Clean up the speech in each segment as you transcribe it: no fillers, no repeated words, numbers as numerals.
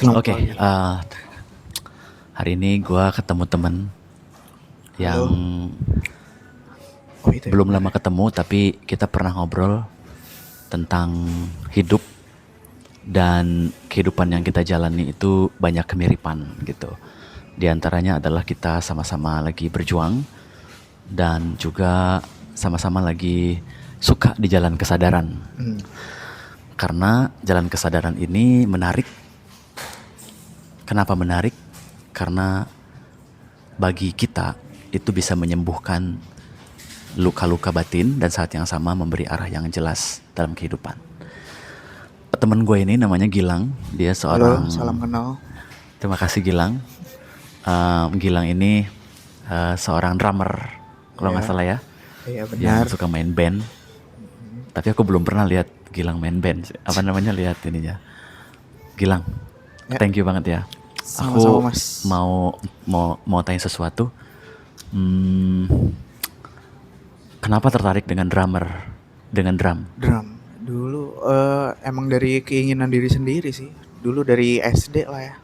Selamat Oke, pagi. hari ini gue ketemu temen yang Halo. Oh itu ya belum benar lama ya. ketemu, tapi kita pernah ngobrol tentang hidup dan kehidupan yang kita jalani itu banyak kemiripan gitu. Di antaranya adalah kita sama-sama lagi berjuang dan juga sama-sama lagi suka di jalan kesadaran. Hmm. Karena jalan kesadaran ini menarik. Kenapa menarik? Karena bagi kita itu bisa menyembuhkan luka-luka batin dan saat yang sama memberi arah yang jelas dalam kehidupan. Temen gue ini namanya Gilang, dia Halo, seorang, salam kenal. terima kasih Gilang. Gilang ini seorang drummer kalau nggak Ya, salah ya, iya yang benar. suka main band. Tapi aku belum pernah lihat Gilang main band. Apa namanya, lihat ininya. Gilang, Ya, thank you banget ya. sama-sama Aku Mas. mau tanya sesuatu. Hmm, Kenapa tertarik dengan dengan drum? Drum. Dulu emang dari keinginan diri sendiri sih. Dulu dari SD lah ya.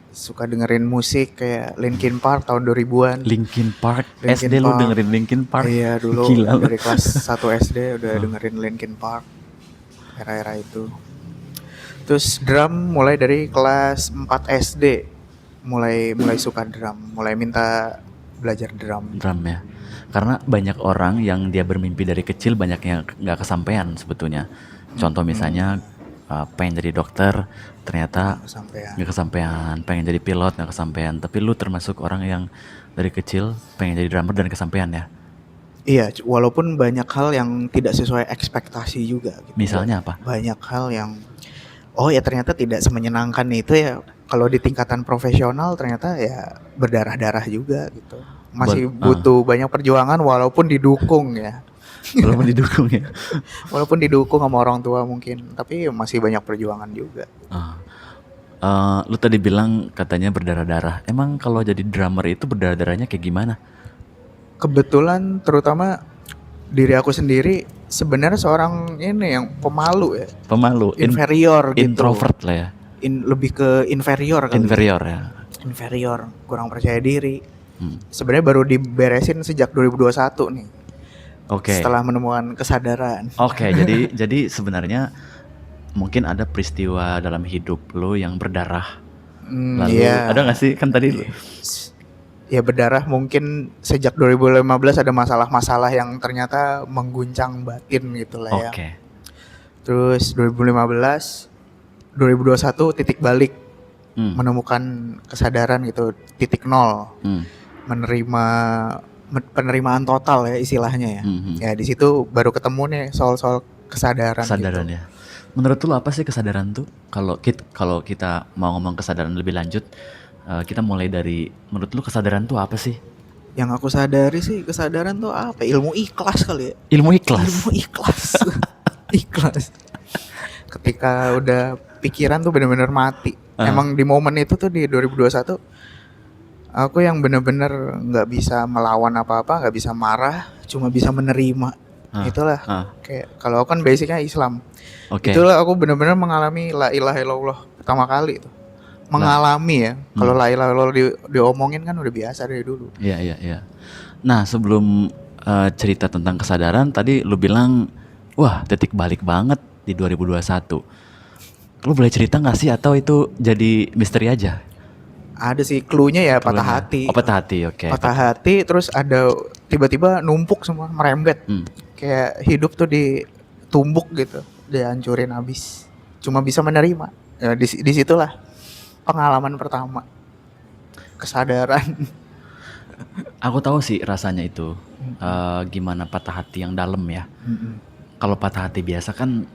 Suka dengerin musik kayak Linkin Park tahun 2000-an. Linkin Park. Linkin SD lu Park. dengerin Linkin Park? Iya, dulu Gila lu. dari kelas 1 SD udah Oh, dengerin Linkin Park era-era itu. Terus drum mulai dari kelas 4 SD. Mulai mulai suka drum, mulai minta belajar drum. drum ya. Karena banyak orang yang dia bermimpi dari kecil banyak yang nggak kesampaian sebetulnya. Contoh misalnya pengen jadi dokter, ternyata Nggak kesampaian. nggak kesampaian. Pengen jadi pilot nggak kesampaian. Tapi lu termasuk orang yang dari kecil pengen jadi drummer dan kesampaian ya. Iya, walaupun banyak hal yang tidak sesuai ekspektasi juga gitu. Misalnya apa? Banyak hal yang oh ya ternyata tidak semenyenangkan itu ya. Kalau di tingkatan profesional ternyata ya berdarah-darah juga gitu. Masih butuh banyak perjuangan walaupun didukung ya. Walaupun didukung ya. Walaupun didukung sama orang tua mungkin, tapi masih banyak perjuangan juga. Ah. Lu tadi bilang katanya berdarah-darah. Emang kalau jadi drummer itu berdarah-darahnya kayak gimana? Kebetulan terutama diri aku sendiri sebenarnya seorang ini yang pemalu ya, Pemalu, inferior gitu. introvert lah ya. Lebih ke inferior kali ya. Inferior ya. Inferior, kurang percaya diri. Hmm. Sebenarnya baru diberesin sejak 2021 nih. Oke. Setelah menemukan kesadaran. Oke, jadi sebenarnya mungkin ada peristiwa dalam hidup lo yang berdarah. Lalu ada Ya, nggak sih, kan tadi ya berdarah mungkin sejak 2015 ada masalah-masalah yang ternyata mengguncang batin gitu lah ya. oke. Terus 2015, 2021 titik balik, menemukan kesadaran gitu, titik nol, menerima penerimaan total ya istilahnya ya. Ya di situ baru ketemu nih soal-soal kesadaran gitu. Ya. Menurut lo apa sih kesadaran tuh? Kalau kita mau ngomong kesadaran lebih lanjut, kita mulai dari menurut lo kesadaran tuh apa sih? Yang aku sadari sih kesadaran tuh apa? Ilmu ikhlas kali ya. Ilmu ikhlas. Ilmu ikhlas. Ikhlas. Ketika udah pikiran tuh benar-benar mati. Emang di momen itu tuh di 2021 aku yang benar-benar nggak bisa melawan apa-apa, nggak bisa marah, cuma bisa menerima. Itulah kayak kalau aku kan basicnya Islam. Itulah aku benar-benar mengalami la ilaha illallah pertama kali itu. Mengalami ya. Kalau la ilaha illallah diomongin kan udah biasa dari dulu. Iya. Nah, sebelum cerita tentang kesadaran tadi lu bilang, wah titik balik banget di 2021. Lu boleh cerita nggak sih atau itu jadi misteri aja? Ada sih cluenya ya patah hati. Oh, patah hati, oke. Patah hati terus ada tiba-tiba numpuk semua merembet. Kayak hidup tuh ditumbuk gitu, dihancurin habis. Cuma bisa menerima. Ya di situlah pengalaman pertama. Kesadaran. Aku tahu sih rasanya itu. Gimana patah hati yang dalam ya. Kalau patah hati biasa kan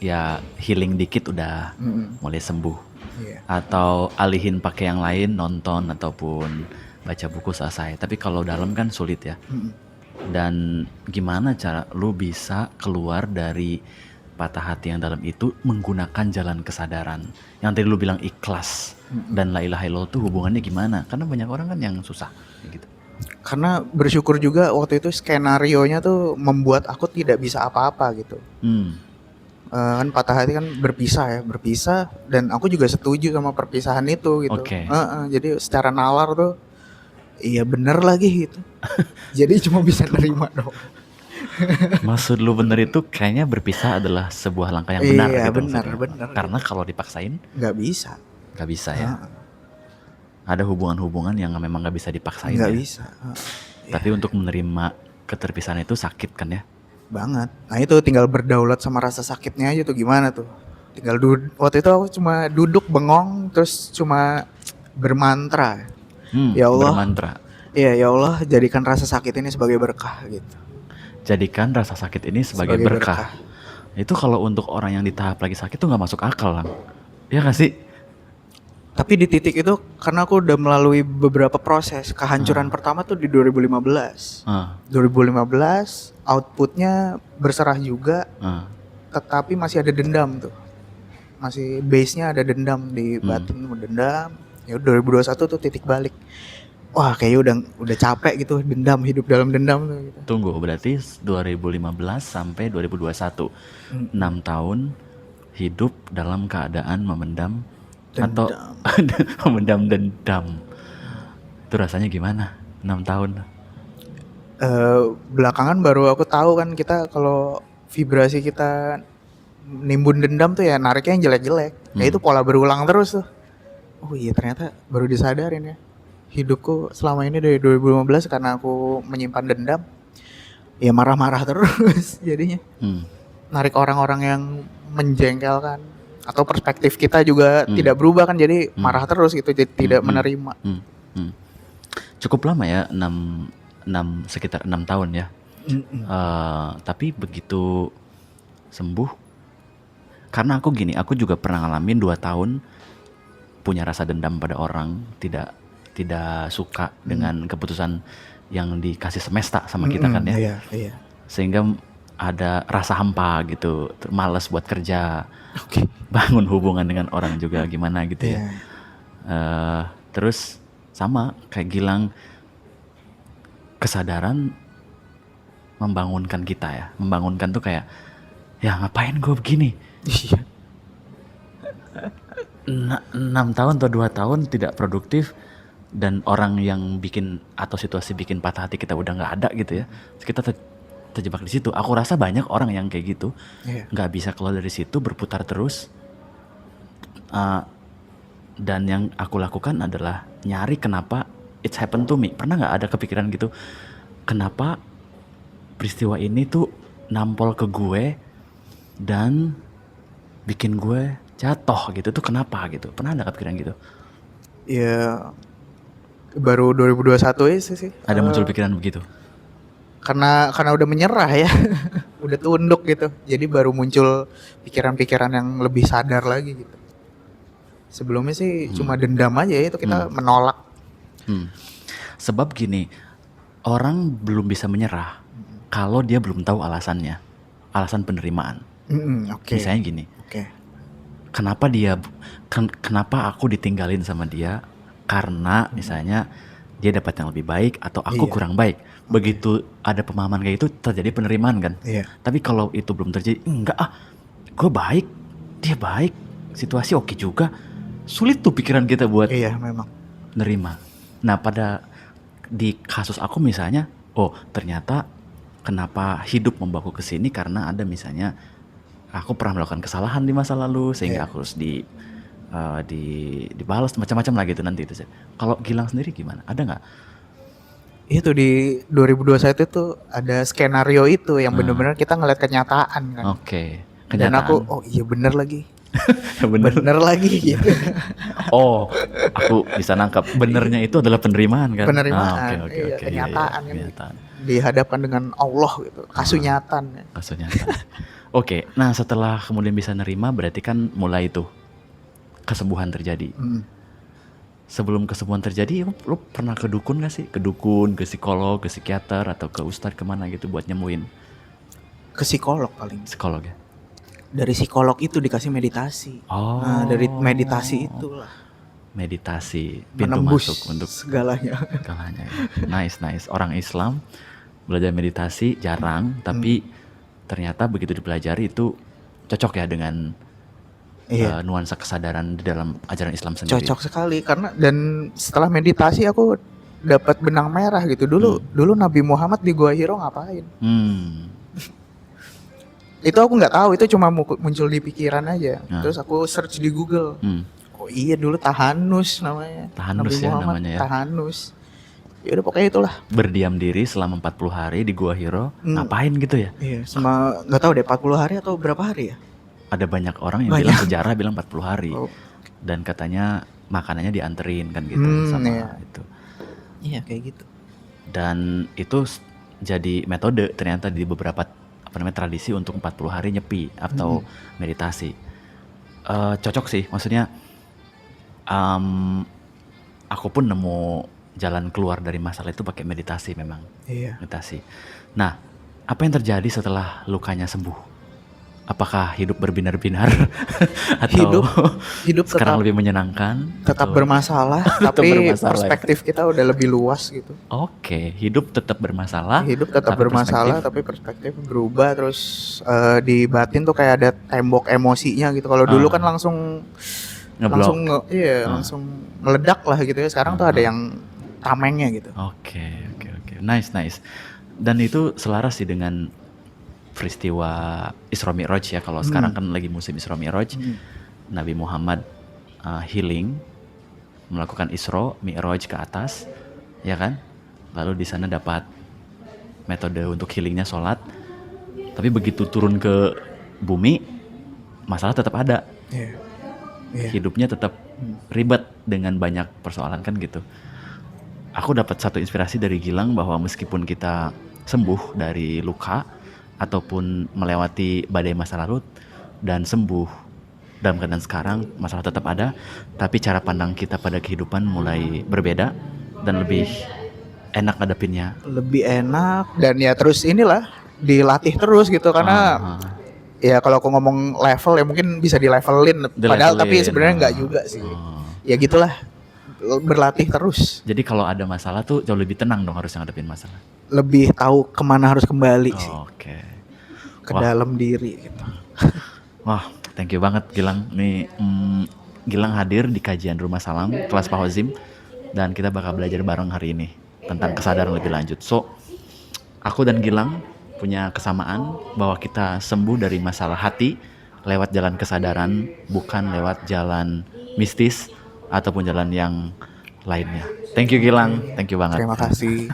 ya healing dikit udah mulai sembuh. Atau alihin pakai yang lain, nonton ataupun baca buku selesai. Tapi kalau dalam kan sulit ya. Dan gimana cara lu bisa keluar dari patah hati yang dalam itu menggunakan jalan kesadaran. Yang tadi lu bilang ikhlas dan la ilaha illallah tuh hubungannya gimana? Karena banyak orang kan yang susah gitu. Karena bersyukur juga waktu itu skenarionya tuh membuat aku tidak bisa apa-apa gitu. Kan patah hati kan berpisah dan aku juga setuju sama perpisahan itu gitu. Oke. Jadi secara nalar tuh iya bener lagi gitu. Jadi cuma bisa nerima dong. Maksud lu bener itu kayaknya berpisah adalah sebuah langkah yang benar Iya gitu bener maksudnya. Karena kalau dipaksain nggak bisa, nggak bisa ya. Ada hubungan-hubungan yang memang nggak bisa dipaksain nggak ya. bisa. Tapi untuk menerima keterpisahan itu sakit kan ya. Banget. Nah itu tinggal berdaulat sama rasa sakitnya aja tuh gimana tuh. Tinggal waktu itu aku cuma duduk bengong terus cuma bermantra. Ya Allah. Bermantra. Iya ya Allah jadikan rasa sakit ini sebagai berkah gitu. Jadikan rasa sakit ini sebagai berkah. Itu kalau untuk orang yang di tahap lagi sakit tuh nggak masuk akal Lang. Iya nggak sih? Tapi di titik itu karena aku udah melalui beberapa proses. Kehancuran pertama tuh di 2015. 2015 outputnya berserah juga. Tetapi masih ada dendam tuh. Masih base-nya ada dendam di batin, dendam. Ya 2021 tuh titik balik. Wah kayaknya udah capek gitu hidup dalam dendam tuh gitu. Tunggu, berarti 2015 sampai 2021 6 tahun hidup dalam keadaan memendam atau memendam dendam. Itu rasanya gimana? 6 tahun. Belakangan baru aku tahu kan kita kalau vibrasi kita nimbun dendam tuh ya nariknya yang jelek-jelek. Ya itu pola berulang terus tuh. Oh iya ternyata baru disadarin ya. Hidupku selama ini dari 2015 karena aku menyimpan dendam. Ya marah-marah terus jadinya. Narik orang-orang yang menjengkelkan. Atau perspektif kita juga tidak berubah kan. Jadi marah terus gitu. Jadi tidak menerima. Cukup lama ya sekitar 6 tahun ya. Tapi begitu sembuh. Karena aku gini, aku juga pernah ngalamin 2 tahun punya rasa dendam pada orang, tidak suka dengan keputusan yang dikasih semesta sama kita kan ya. Iya. Sehingga ada rasa hampa gitu, malas buat kerja, bangun hubungan dengan orang juga gimana gitu ya. Terus sama kayak Gilang, kesadaran membangunkan kita ya, membangunkan tuh kayak ya ngapain gue begini. Iya. 6 tahun atau 2 tahun tidak produktif dan orang yang bikin atau situasi bikin patah hati kita udah nggak ada gitu ya. Kita terjebak di situ. Aku rasa banyak orang yang kayak gitu, nggak bisa keluar dari situ, berputar terus. Dan yang aku lakukan adalah nyari kenapa it's happened to me. Pernah nggak ada kepikiran gitu? Kenapa peristiwa ini tuh nampol ke gue dan bikin gue jatuh gitu tuh kenapa gitu? Pernah ada kepikiran gitu? Ya baru 2021 sih. Ada muncul pikiran begitu? Karena udah menyerah ya. Udah tunduk gitu. Jadi baru muncul pikiran-pikiran yang lebih sadar lagi gitu. Sebelumnya sih cuma dendam aja itu kita menolak. Sebab gini, orang belum bisa menyerah kalau dia belum tahu alasannya, alasan penerimaan. Misalnya gini, kenapa aku ditinggalin sama dia? Karena misalnya dia dapat yang lebih baik atau aku kurang baik. Begitu ada pemahaman kayak itu terjadi penerimaan kan. Tapi kalau itu belum terjadi, enggak gue baik, dia baik, situasi oke juga. Sulit tuh pikiran kita buat memang nerima. Nah di kasus aku misalnya, ternyata kenapa hidup membawaku ke sini karena ada misalnya aku pernah melakukan kesalahan di masa lalu sehingga aku harus dibalas macam-macam lah gitu nanti itu. Kalau Gilang sendiri gimana? Ada nggak? Itu di 2021 itu ada skenario itu yang benar-benar kita ngeliat kenyataan kan. Kenyataan. Dan aku iya bener lagi. bener lagi gitu. Aku bisa nangkap benernya itu adalah penerimaan kan. Penerimaan. Kenyataan kan. Kenyataan. Dihadapkan dengan Allah gitu. Kasunyatan. Oke, nah setelah kemudian bisa nerima berarti kan mulai tuh kesembuhan terjadi. Sebelum kesembuhan terjadi, lu pernah ke dukun gak sih? Ke dukun, ke psikolog, ke psikiater, atau ke ustadz kemana gitu buat nyembuhin? Ke psikolog paling. Psikolog ya? Dari psikolog itu dikasih meditasi. Nah dari meditasi itulah. Meditasi, pintu menembus masuk untuk segalanya. Ya. Nice. Orang Islam belajar meditasi jarang, tapi ternyata begitu dipelajari itu cocok ya dengan Iya. nuansa kesadaran di dalam ajaran Islam sendiri. Cocok sekali karena dan setelah meditasi aku dapat benang merah gitu. Dulu Nabi Muhammad di Gua Hiro ngapain? Itu aku nggak tahu, itu cuma muncul di pikiran aja. Terus aku search di Google. Oh iya, dulu Tahanus namanya. Tahanus Nabi ya Muhammad, namanya ya. Tahanus. Ya udah pokoknya itulah. Berdiam diri selama 40 hari di Gua Hiro, ngapain gitu ya? Iya, sama nggak tahu deh 40 hari atau berapa hari ya? Ada banyak orang yang bilang sejarah bilang 40 hari. Dan katanya makanannya dianterin kan gitu sama itu. Iya, kayak gitu. Dan itu jadi metode ternyata di beberapa tradisi untuk 40 hari nyepi atau meditasi. Cocok sih, maksudnya aku pun nemu jalan keluar dari masalah itu pakai meditasi memang. Iya. Meditasi. Nah, apa yang terjadi setelah lukanya sembuh? Apakah hidup berbinar-binar atau hidup sekarang tetap, lebih menyenangkan? Tetap bermasalah, tapi perspektif kita udah lebih luas gitu. Oke, hidup tetap bermasalah. Hidup tetap bermasalah, tapi perspektif berubah. Terus di batin tuh kayak ada tembok emosinya gitu. Kalau dulu kan langsung langsung meledak lah gitu ya. Sekarang tuh ada yang tamengnya gitu. Oke. Nice. Dan itu selaras sih dengan peristiwa Isra Mi'raj ya. Kalau sekarang kan lagi musim Isra Mi'raj. Nabi Muhammad healing, melakukan Isra Mi'raj ke atas, ya kan? Lalu di sana dapat metode untuk healingnya sholat. Tapi begitu turun ke bumi, masalah tetap ada. Hidupnya tetap ribet dengan banyak persoalan kan gitu. Aku dapat satu inspirasi dari Gilang bahwa meskipun kita sembuh dari luka ataupun melewati badai masa lalu dan sembuh dalam keadaan sekarang, masalah tetap ada, tapi cara pandang kita pada kehidupan mulai berbeda dan lebih enak ngadepinnya. Lebih enak dan ya terus inilah dilatih terus gitu karena ya kalau aku ngomong level ya mungkin bisa dilevelin padahal tapi sebenarnya enggak juga sih. Ya gitulah, berlatih terus. Jadi kalau ada masalah tuh jauh lebih tenang dong harus ngadepin masalah. Lebih tahu kemana harus kembali sih. Ke dalam diri gitu. Wah, thank you banget Gilang. Nih Gilang hadir di kajian Rumah Salam kelas Pak Hozim dan kita bakal belajar bareng hari ini tentang kesadaran lebih lanjut. So, aku dan Gilang punya kesamaan bahwa kita sembuh dari masalah hati lewat jalan kesadaran, bukan lewat jalan mistis ataupun jalan yang lainnya. Thank you Gilang, thank you banget. Terima kasih.